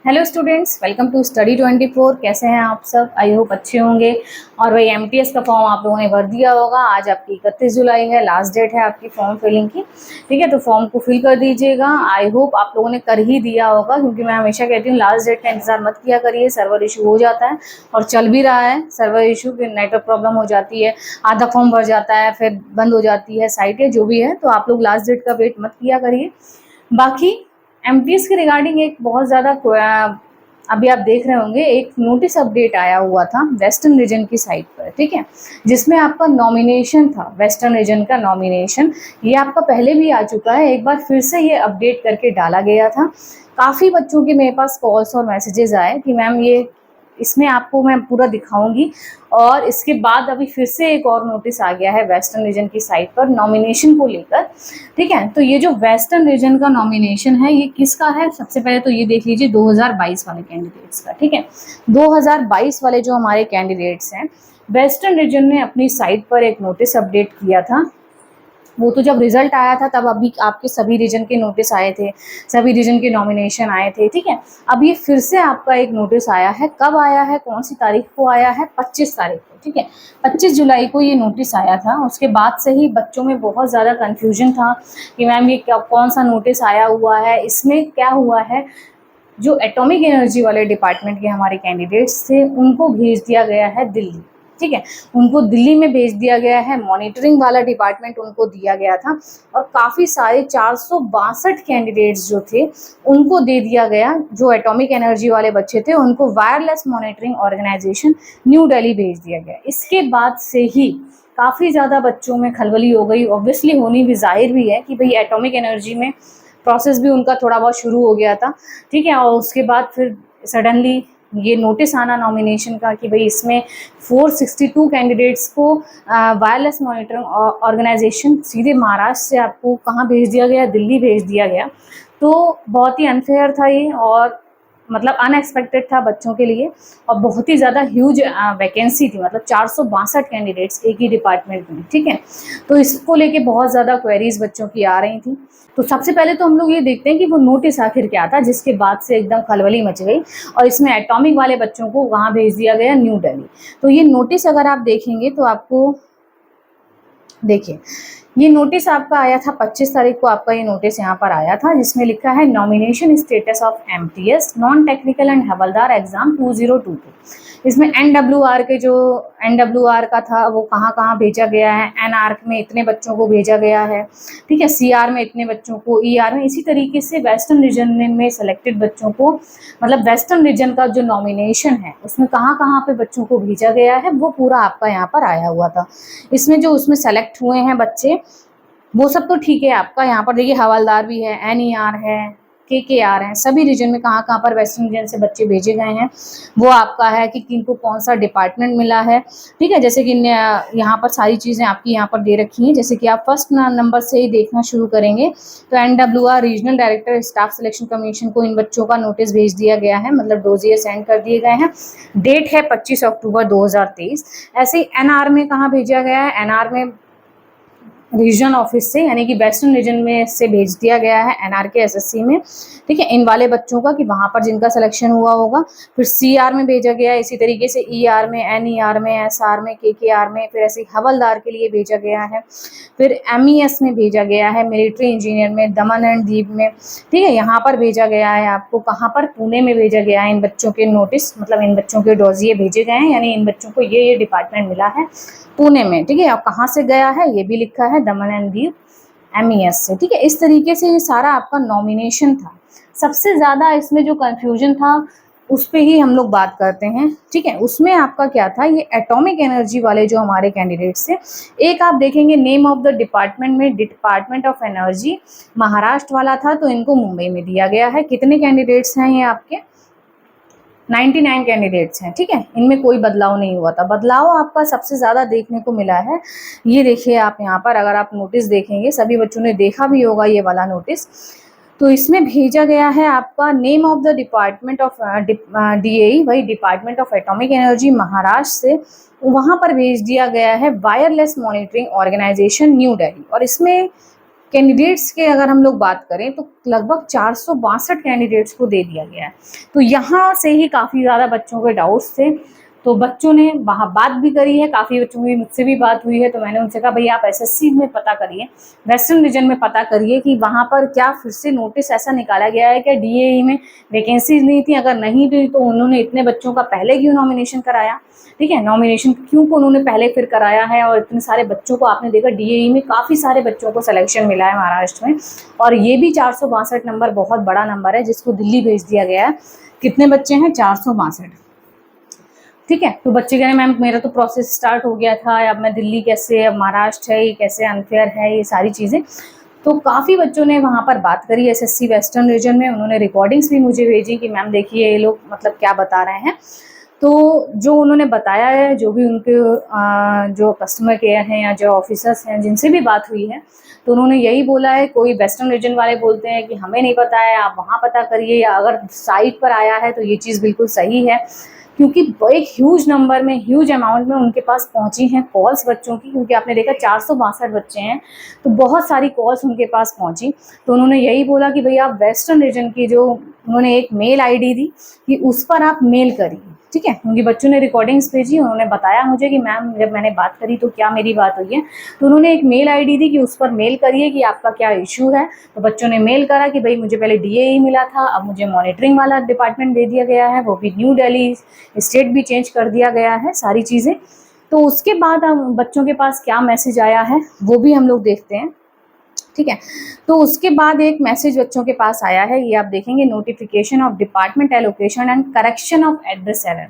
Hello students, welcome to study 24। कैसे हैं आप सब? आई होप अच्छे होंगे। और भाई एमटीएस का फॉर्म आप लोगों ने भर दिया होगा। आज आपकी 31 जुलाई है, लास्ट डेट है आपकी फॉर्म फिलिंग की। ठीक है, तो फॉर्म को फिल कर दीजिएगा। आई होप आप लोगों ने कर ही दिया होगा, क्योंकि मैं हमेशा कहती हूँ लास्ट डेट का इंतजार मत किया करिए। सर्वर इशू हो जाता है और चल भी रहा है सर्वर इशू, फिर नेटवर्क प्रॉब्लम हो जाती है, आधा फॉर्म भर जाता है, फिर बंद हो जाती है साइट है, जो भी है। तो आप लोग लास्ट डेट का वेट मत किया करिए। बाकी एमटीएस के रिगार्डिंग एक बहुत ज़्यादा अभी आप देख रहे होंगे, एक नोटिस अपडेट आया हुआ था वेस्टर्न रीजन की साइट पर। ठीक है, जिसमें आपका नॉमिनेशन था, वेस्टर्न रीजन का नॉमिनेशन। ये आपका पहले भी आ चुका है, एक बार फिर से ये अपडेट करके डाला गया था। काफ़ी बच्चों के मेरे पास कॉल्स और मैसेजेस आए कि मैम ये इसमें आपको मैं पूरा दिखाऊंगी। और इसके बाद अभी फिर से एक और नोटिस आ गया है वेस्टर्न रीजन की साइट पर नॉमिनेशन को लेकर। ठीक है, तो ये जो वेस्टर्न रीजन का नॉमिनेशन है ये किसका है? सबसे पहले तो ये देख लीजिए 2022 वाले कैंडिडेट्स का। ठीक है, 2022 वाले जो हमारे कैंडिडेट्स हैं, वेस्टर्न रीजन ने अपनी साइट पर एक नोटिस अपडेट किया था। वो तो जब रिजल्ट आया था तब अभी आपके सभी रीजन के नोटिस आए थे, सभी रीजन के नॉमिनेशन आए थे। ठीक है, अब ये फिर से आपका एक नोटिस आया है। कब आया है, कौन सी तारीख को आया है? 25 तारीख को। ठीक है, 25 जुलाई को ये नोटिस आया था। उसके बाद से ही बच्चों में बहुत ज़्यादा कन्फ्यूजन था कि मैम ये क्या, कौन सा नोटिस आया हुआ है, इसमें क्या हुआ है। जो एटॉमिक एनर्जी वाले डिपार्टमेंट के हमारे कैंडिडेट्स थे उनको भेज दिया गया है दिल्ली। ठीक है, उनको दिल्ली में भेज दिया गया है। मॉनिटरिंग वाला डिपार्टमेंट उनको दिया गया था और काफ़ी सारे 462 कैंडिडेट्स जो थे उनको दे दिया गया। जो एटॉमिक एनर्जी वाले बच्चे थे उनको wireless monitoring organisation New Delhi भेज दिया गया। इसके बाद से ही काफ़ी ज़्यादा बच्चों में खलबली हो गई। ऑब्वियसली होनी भी जाहिर भी है कि भाई एटॉमिक एनर्जी में प्रोसेस भी उनका थोड़ा बहुत शुरू हो गया था। ठीक है, और उसके बाद फिर सडनली ये नोटिस आना नॉमिनेशन का कि भाई इसमें 462 कैंडिडेट्स को वायरलेस मॉनिटरिंग ऑर्गेनाइजेशन सीधे महाराष्ट्र से आपको कहाँ भेज दिया गया? दिल्ली भेज दिया गया। तो बहुत ही अनफेयर था ये, और मतलब अनएक्सपेक्टेड था बच्चों के लिए। और बहुत ही ज़्यादा ह्यूज वैकेंसी थी, मतलब 462 कैंडिडेट्स एक ही डिपार्टमेंट में। ठीक है, तो इसको लेके बहुत ज़्यादा क्वेरीज बच्चों की आ रही थी। तो सबसे पहले तो हम लोग ये देखते हैं कि वो नोटिस आखिर क्या था, जिसके बाद से एकदम खलबली मच गई और इसमें एटॉमिक वाले बच्चों को वहाँ भेज दिया गया, न्यू दिल्ली। तो ये नोटिस अगर आप देखेंगे तो आपको देखिए, ये नोटिस आपका आया था 25 तारीख को। आपका ये नोटिस यहाँ पर आया था जिसमें लिखा है nomination status of MTS non technical and havildar exam 2022। इसमें एनडब्ल्यूआर के जो एनडब्ल्यूआर का था वो कहाँ कहाँ भेजा गया है। एनआर में इतने बच्चों को भेजा गया है। ठीक है, सीआर में इतने बच्चों को, ईआर में इसी तरीके से वेस्टर्न रीजन में सेलेक्टेड बच्चों को, मतलब वेस्टर्न रीजन का जो नॉमिनेशन है उसमें कहाँ कहाँ पे बच्चों को भेजा गया है वो पूरा आपका यहाँ पर आया हुआ था। इसमें जो उसमें सेलेक्ट हुए हैं बच्चे वो सब तो ठीक है। आपका यहाँ पर देखिए हवलदार भी है, एनईआर है, केकेआर है, सभी रीजन में कहाँ कहाँ पर वेस्टर्न रीजन से बच्चे भेजे गए हैं वो आपका है कि किनको कौन सा डिपार्टमेंट मिला है। ठीक है, जैसे कि यहाँ पर सारी चीज़ें आपकी यहाँ पर दे रखी हैं। जैसे कि आप फर्स्ट नंबर से ही देखना शुरू करेंगे तो NWR regional director staff selection commission को इन बच्चों का नोटिस भेज दिया गया है, मतलब डोजिए सेंड कर दिए गए हैं। डेट है 25 अक्टूबर 2023। ऐसे ही एनआर में कहाँ भेजा गया है? एनआर में रीजन ऑफिस से, यानी कि वेस्टर्न रीजन में से भेज दिया गया है एनआर के एसएससी में। ठीक है, इन वाले बच्चों का कि वहाँ पर जिनका सिलेक्शन हुआ होगा। फिर सीआर में भेजा गया है, इसी तरीके से ईआर में, एनईआर में, एसआर में, केकेआर में, फिर ऐसे हवलदार के लिए भेजा गया है। फिर एमईएस में भेजा गया है, मिलिट्री इंजीनियर में, दमन एंड दीव में। ठीक है, यहाँ पर भेजा गया है आपको कहाँ पर? पुणे में भेजा गया है इन बच्चों के नोटिस, मतलब इन बच्चों के डोजिए भेजे गए हैं, यानी इन बच्चों को ये डिपार्टमेंट मिला है पुणे में। ठीक है, और कहाँ से गया है ये भी लिखा है, दमन एंड दीव एमईएस से। ठीक है, इस तरीके से ये सारा आपका नॉमिनेशन था। सबसे ज़्यादा इसमें जो कन्फ्यूजन था उस पर ही हम लोग बात करते हैं। ठीक है, उसमें आपका क्या था, ये एटॉमिक एनर्जी वाले जो हमारे कैंडिडेट्स थे, एक आप देखेंगे नेम ऑफ द डिपार्टमेंट में डिपार्टमेंट ऑफ एनर्जी महाराष्ट्र वाला था, तो इनको मुंबई में दिया गया है। कितने कैंडिडेट्स हैं ये आपके? 99 कैंडिडेट्स हैं। ठीक है, इनमें कोई बदलाव नहीं हुआ था। बदलाव आपका सबसे ज़्यादा देखने को मिला है, ये देखिए आप यहाँ पर अगर आप नोटिस देखेंगे, सभी बच्चों ने देखा भी होगा ये वाला नोटिस। तो इसमें भेजा गया है आपका name of the department of DAE, वही department of atomic energy Maharashtra से, वहाँ पर भेज दिया गया है wireless monitoring organisation New Delhi. और इसमें कैंडिडेट्स के अगर हम लोग बात करें तो लगभग 462 कैंडिडेट्स को दे दिया गया है। तो यहाँ से ही काफ़ी ज़्यादा बच्चों के डाउट्स थे, तो बच्चों ने वहाँ बात भी करी है, काफ़ी बच्चों की मुझसे भी बात हुई है। तो मैंने उनसे कहा भाई आप एसएससी में पता करिए, वेस्टर्न रीजन में पता करिए कि वहाँ पर क्या फिर से नोटिस ऐसा निकाला गया है क्या डीएई में वैकेंसीज नहीं थी, अगर नहीं थी तो उन्होंने इतने बच्चों का पहले क्यों नॉमिनेशन कराया, ठीक है, नॉमिनेशन क्यों को उन्होंने पहले फिर कराया है। और इतने सारे बच्चों को आपने देखा डीएई में काफ़ी सारे बच्चों को सिलेक्शन मिला है महाराष्ट्र में, और ये भी 462 नंबर बहुत बड़ा नंबर है जिसको दिल्ली भेज दिया गया है। कितने बच्चे हैं? 462, ठीक है। तो बच्चे कह रहे मैम मेरा तो प्रोसेस स्टार्ट हो गया था, अब मैं दिल्ली कैसे, अब महाराष्ट्र है, ये कैसे अनफेयर है, ये सारी चीज़ें। तो काफ़ी बच्चों ने वहाँ पर बात करी एसएससी वेस्टर्न रीजन में, उन्होंने रिकॉर्डिंग्स भी मुझे भेजी कि मैम देखिए ये लोग मतलब क्या बता रहे हैं। तो जो उन्होंने बताया है, जो भी उनके जो कस्टमर केयर हैं या जो ऑफिसर्स हैं जिनसे भी बात हुई है, तो उन्होंने यही बोला है, कोई वेस्टर्न रीजन वाले बोलते हैं कि हमें नहीं पता है, आप वहाँ पता करिए, या अगर साइट पर आया है तो ये चीज़ बिल्कुल सही है, क्योंकि एक ह्यूज नंबर में, ह्यूज अमाउंट में उनके पास पहुंची हैं कॉल्स बच्चों की, क्योंकि आपने देखा 462 बच्चे हैं तो बहुत सारी कॉल्स उनके पास पहुंची। तो उन्होंने यही बोला कि भैया आप वेस्टर्न रीजन की जो उन्होंने एक मेल आईडी दी कि उस पर आप मेल करिए, ठीक है, क्योंकि बच्चों ने रिकॉर्डिंग्स भेजी, उन्होंने बताया मुझे कि मैम जब मैंने बात करी तो क्या मेरी बात हुई है, तो उन्होंने एक मेल आईडी दी कि उस पर मेल करिए कि आपका क्या इशू है। तो बच्चों ने मेल करा कि भाई मुझे पहले डीएई मिला था, अब मुझे मॉनिटरिंग वाला डिपार्टमेंट दे दिया गया है, वो भी न्यू दिल्ली, स्टेट भी चेंज कर दिया गया है, सारी चीज़ें। तो उसके बाद हम बच्चों के पास क्या मैसेज आया है वो भी हम लोग देखते हैं, ठीक है। तो उसके बाद एक मैसेज बच्चों के पास आया है, ये आप देखेंगे, notification of department allocation and correction of address error,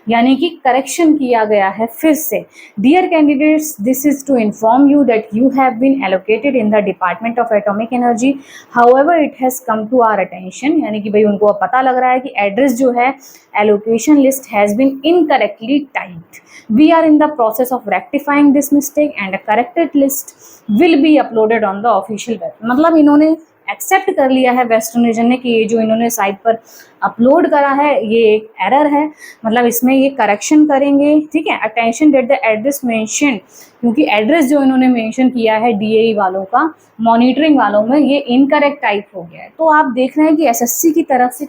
यानी कि करेक्शन किया गया है फिर से। Dear candidates, this is to inform you that you have been allocated in the department of atomic energy, however it has come to our attention, यानी कि भाई उनको अब पता लग रहा है कि एड्रेस जो है allocation list has been incorrectly typed, we are in the process of rectifying this mistake and a corrected list will be uploaded on the official web. मतलब इन्होंने एक्सेप्ट कर लिया है वेस्टर्न रीजन ने कि ये जो इन्होंने साइट पर अपलोड करा है ये एक एरर है, मतलब इसमें ये करेक्शन करेंगे, ठीक है। Attention date the address mention, क्योंकि एड्रेस जो इन्होंने मेंशन किया है डीएई वालों का, मॉनिटरिंग वालों में, ये इनकरेक्ट टाइप हो गया है। तो आप देख रहे हैं कि एसएससी की तरफ से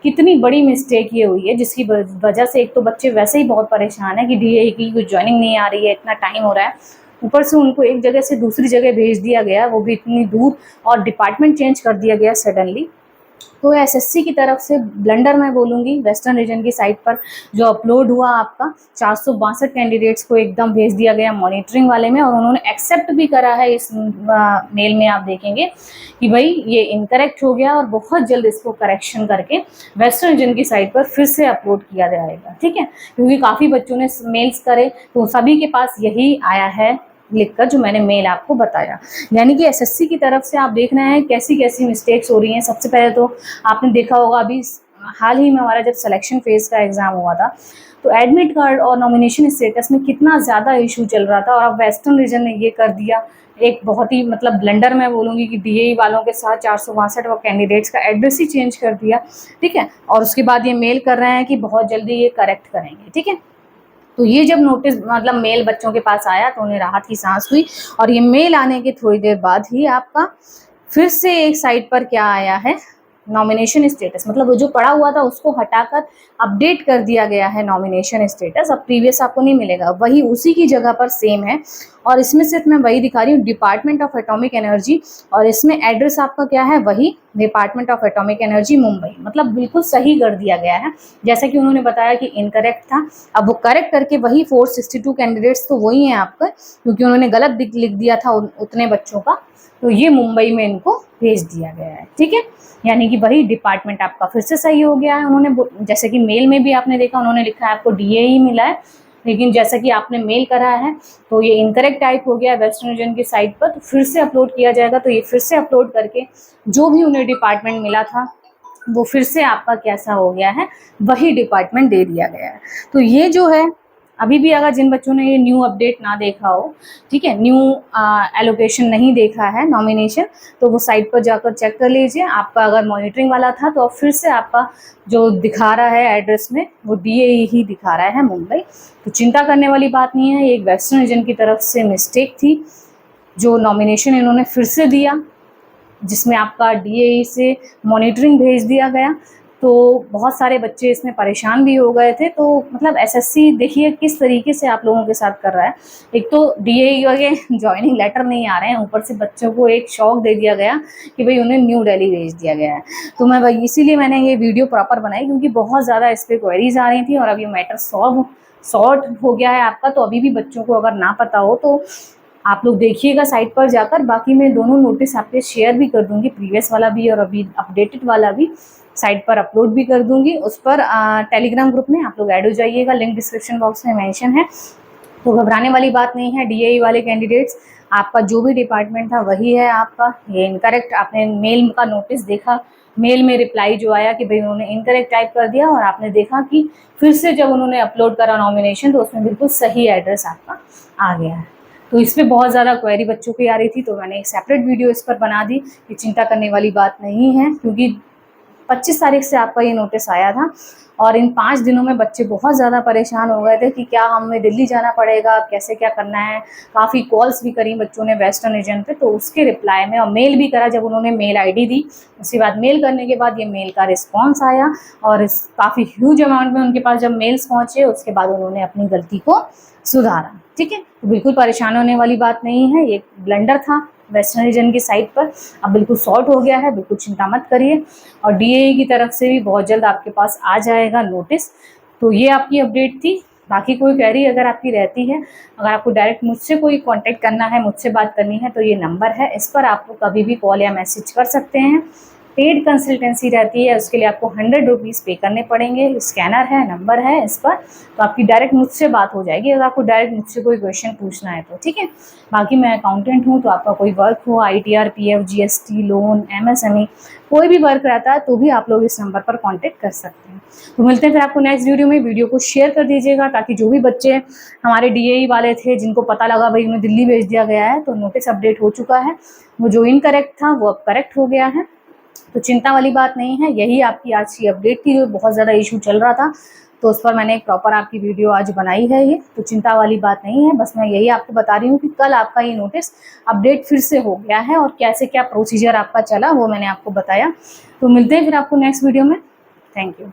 कितनी बड़ी मिस्टेक ये हुई है, जिसकी वजह से एक तो बच्चे वैसे ही बहुत परेशान है कि डीएई की कुछ ज्वाइनिंग नहीं आ रही है, इतना टाइम हो रहा है, ऊपर से उनको एक जगह से दूसरी जगह भेज दिया गया, वो भी इतनी दूर, और डिपार्टमेंट चेंज कर दिया गया सडनली। तो एसएससी की तरफ से ब्लंडर मैं बोलूँगी, वेस्टर्न रीजन की साइट पर जो अपलोड हुआ आपका 462 कैंडिडेट्स को एकदम भेज दिया गया मॉनिटरिंग वाले में, और उन्होंने एक्सेप्ट भी करा है इस मेल में, आप देखेंगे कि भाई ये इनकरेक्ट हो गया और बहुत जल्द इसको करेक्शन करके वेस्टर्न रीजन की साइट पर फिर से अपलोड किया जाएगा, ठीक है। क्योंकि काफ़ी बच्चों ने मेल्स करे तो सभी के पास यही आया है लिखकर जो मैंने मेल आपको बताया, यानी कि एसएससी की तरफ से आप देख रहे हैं कैसी कैसी मिस्टेक्स हो रही हैं। सबसे पहले तो आपने देखा होगा अभी हाल ही में हमारा जब सिलेक्शन फेज का एग्जाम हुआ था तो एडमिट कार्ड और नॉमिनेशन स्टेटस में कितना ज़्यादा इशू चल रहा था, और अब वेस्टर्न रीजन ने ये कर दिया एक बहुत ही मतलब ब्लंडर मैं बोलूँगी कि डीएई वालों के साथ 462 कैंडिडेट्स का एड्रेस ही चेंज कर दिया, ठीक है। और उसके बाद ये मेल कर रहे हैं कि बहुत जल्दी ये करेक्ट करेंगे, ठीक है। तो ये जब नोटिस मतलब मेल बच्चों के पास आया तो उन्हें राहत की सांस हुई, और ये मेल आने के थोड़ी देर बाद ही आपका फिर से एक साइट पर क्या आया है, नॉमिनेशन स्टेटस, मतलब वो जो पड़ा हुआ था उसको हटाकर अपडेट कर दिया गया है नॉमिनेशन स्टेटस। अब प्रीवियस आपको नहीं मिलेगा, वही उसी की जगह पर सेम है, और इसमें सिर्फ मैं वही दिखा रही हूँ डिपार्टमेंट ऑफ एटॉमिक एनर्जी, और इसमें एड्रेस आपका क्या है, वही department of atomic energy Mumbai, मतलब बिल्कुल सही कर दिया गया है। जैसा कि उन्होंने बताया कि इनकरेक्ट था, अब वो करेक्ट करके वही 462 कैंडिडेट्स तो वही हैं आपका, क्योंकि उन्होंने गलत लिख दिया था उतने बच्चों का, तो ये मुंबई में इनको भेज दिया गया है, ठीक है। यानी कि वही डिपार्टमेंट आपका फिर से सही हो गया है। उन्होंने जैसे कि मेल में भी आपने देखा उन्होंने लिखा है आपको डीएई मिला है, लेकिन जैसा कि आपने मेल करा है तो ये इनकरेक्ट टाइप हो गया है वेस्टर्न रीजन की साइट पर, तो फिर से अपलोड किया जाएगा। तो ये फिर से अपलोड करके जो भी उन्हें डिपार्टमेंट मिला था वो फिर से आपका कैसा हो गया है, वही डिपार्टमेंट दे दिया गया है। तो ये जो है अभी भी अगर जिन बच्चों ने ये न्यू अपडेट ना देखा हो, ठीक है, न्यू एलोकेशन नहीं देखा है नॉमिनेशन, तो वो साइट पर जाकर चेक कर लीजिए। आपका अगर मॉनिटरिंग वाला था तो अब फिर से आपका जो दिखा रहा है एड्रेस में वो डीएई ही दिखा रहा है मुंबई। तो चिंता करने वाली बात नहीं है, ये एक वेस्टर्न रीजन की तरफ से मिस्टेक थी जो नॉमिनेशन इन्होंने फिर से दिया, जिसमें आपका डीएई से मॉनिटरिंग भेज दिया गया, तो बहुत सारे बच्चे इसमें परेशान भी हो गए थे। तो मतलब एसएससी देखिए किस तरीके से आप लोगों के साथ कर रहा है। एक तो डीएई के ज्वाइनिंग लेटर नहीं आ रहे हैं, ऊपर से बच्चों को एक शौक दे दिया गया कि भाई उन्हें न्यू दिल्ली भेज दिया गया है। तो मैं भाई इसीलिए मैंने ये वीडियो प्रॉपर बनाई, क्योंकि बहुत ज़्यादा इस पर क्वेरीज आ रही थी और अब ये मैटर सॉर्ट हो गया है आपका। तो अभी भी बच्चों को अगर ना पता हो तो आप लोग देखिएगा साइट पर जाकर। बाकी मैं दोनों नोटिस आपके शेयर भी कर दूंगी, प्रीवियस वाला भी और अभी अपडेटेड वाला भी साइट पर अपलोड भी कर दूंगी। उस पर टेलीग्राम ग्रुप में आप लोग ऐड हो जाइएगा, लिंक डिस्क्रिप्शन बॉक्स में मेंशन है। तो घबराने वाली बात नहीं है। डीएई वाले कैंडिडेट्स, आपका जो भी डिपार्टमेंट था वही है आपका। ये इनकरेक्ट, आपने मेल का नोटिस देखा, मेल में रिप्लाई जो आया कि भाई उन्होंने इनकरेक्ट टाइप कर दिया, और आपने देखा कि फिर से जब उन्होंने अपलोड करा नॉमिनेशन तो उसमें बिल्कुल सही एड्रेस आपका आ गया है। तो इस पर बहुत ज़्यादा क्वेरी बच्चों की आ रही थी, तो मैंने एक सेपरेट वीडियो इस पर बना दी कि चिंता करने वाली बात नहीं है, क्योंकि 25 तारीख से आपका ये नोटिस आया था और इन 5 दिनों में बच्चे बहुत ज़्यादा परेशान हो गए थे कि क्या हमें दिल्ली जाना पड़ेगा, कैसे क्या करना है। काफ़ी कॉल्स भी करी बच्चों ने वेस्टर्न रीजन पे, तो उसके रिप्लाई में, और मेल भी करा जब उन्होंने मेल आईडी दी, उसके बाद मेल करने के बाद ये मेल का रिस्पॉन्स आया और काफ़ी ह्यूज अमाउंट में उनके पास जब मेल्स पहुँचे, उसके बाद उन्होंने अपनी गलती को सुधारा। ठीक है, तो बिल्कुल परेशान होने वाली बात नहीं है, ये ब्लंडर था वेस्टर्न रीजन की साइट पर, अब बिल्कुल सॉर्ट हो गया है, बिल्कुल चिंता मत करिए। और डीएई की तरफ से भी बहुत जल्द आपके पास आ जाएगा नोटिस। तो ये आपकी अपडेट थी। बाकी कोई क्वेरी अगर आपकी रहती है, अगर आपको डायरेक्ट मुझसे कोई कांटेक्ट करना है, मुझसे बात करनी है, तो ये नंबर है, इस पर आपको कभी भी कॉल या मैसेज कर सकते हैं। पेड कंसल्टेंसी रहती है, उसके लिए आपको 100 रुपीज़ पे करने पड़ेंगे। स्कैनर है, नंबर है इस पर, तो आपकी डायरेक्ट मुझसे बात हो जाएगी अगर आपको डायरेक्ट मुझसे कोई क्वेश्चन पूछना है तो। ठीक है, बाकी मैं अकाउंटेंट हूँ, तो आपका कोई वर्क हो, ITR, PF, GST, loan, MSME, कोई भी वर्क रहता है तो भी आप लोग इस नंबर पर कॉन्टेक्ट कर सकते हैं। तो मिलते हैं फिर आपको नेक्स्ट वीडियो में। वीडियो को शेयर कर दीजिएगा ताकि जो भी बच्चे हमारे डीएई वाले थे, जिनको पता लगा भाई उन्हें दिल्ली भेज दिया गया है, तो नोटिस अपडेट हो चुका है, वो जो इनकरेक्ट था वो अब करेक्ट हो गया है। तो चिंता वाली बात नहीं है। यही आपकी आज की अपडेट थी, जो बहुत ज़्यादा इशू चल रहा था, तो उस पर मैंने एक प्रॉपर आपकी वीडियो आज बनाई है। ये तो चिंता वाली बात नहीं है, बस मैं यही आपको बता रही हूँ कि कल आपका ये नोटिस अपडेट फिर से हो गया है और कैसे क्या प्रोसीजर आपका चला वो मैंने आपको बताया। तो मिलते हैं फिर आपको नेक्स्ट वीडियो में। Thank you.